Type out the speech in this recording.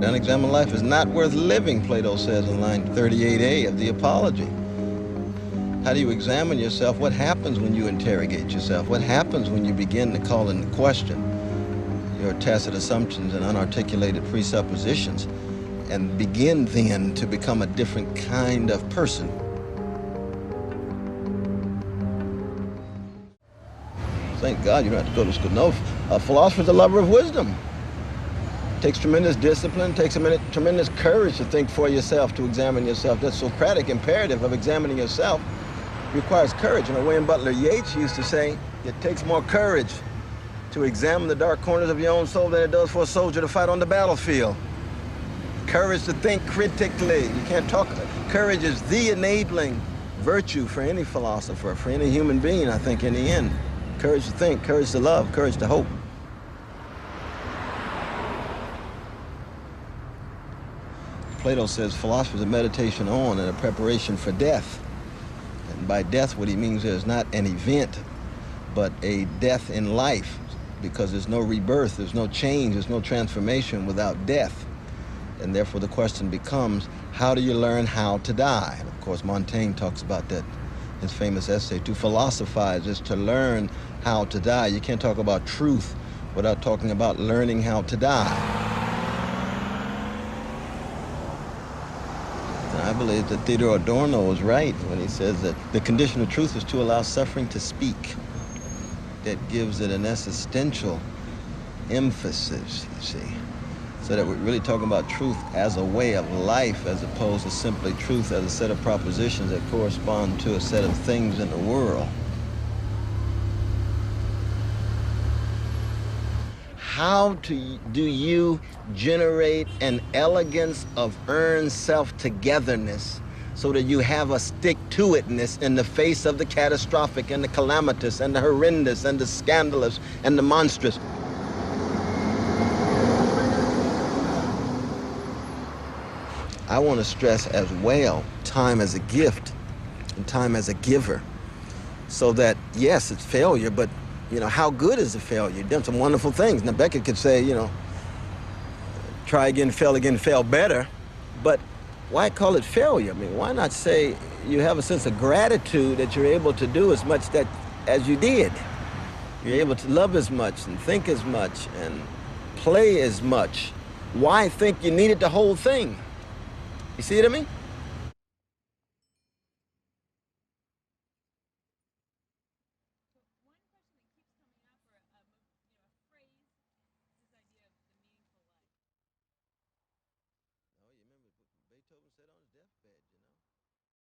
Unexamined life is not worth living, Plato says in line 38a of the Apology. How do you examine yourself? What happens when you interrogate yourself? What happens when you begin to call into question your tacit assumptions and unarticulated presuppositions and begin then to become a different kind of person? Thank God you don't have to go to school. No, a philosopher's a lover of wisdom. It takes tremendous discipline, takes tremendous courage to think for yourself, to examine yourself. That Socratic imperative of examining yourself requires courage. You know, William Butler Yeats used to say, it takes more courage to examine the dark corners of your own soul than it does for a soldier to fight on the battlefield. Courage to think critically. You can't talk. Courage is the enabling virtue for any philosopher, for any human being, I think, in the end. Courage to think, courage to love, courage to hope. Plato says philosophy is a meditation on and a preparation for death. And by death, what he means is not an event, but a death in life, because there's no rebirth, there's no change, there's no transformation without death. And therefore the question becomes, how do you learn how to die? And of course, Montaigne talks about that, his famous essay, to philosophize is to learn how to die. You can't talk about truth without talking about learning how to die. And I believe that Theodore Adorno is right when he says that the condition of truth is to allow suffering to speak. That gives it an existential emphasis, you see, so that we're really talking about truth as a way of life as opposed to simply truth as a set of propositions that correspond to a set of things in the world. How do you generate an elegance of earned self-togetherness so that you have a stick-to-itness in the face of the catastrophic and the calamitous and the horrendous and the scandalous and the monstrous? I want to stress as well time as a gift and time as a giver, so that, yes, it's failure, but, you know, how good is the failure? You've done some wonderful things. Now, Beckett could say, you know, try again, fail better, but why call it failure? I mean, why not say you have a sense of gratitude that you're able to do as much as you did? You're able to love as much and think as much and play as much. Why think you needed the whole thing? You see what I mean? Oh, you remember what Beethoven said on his deathbed, you know?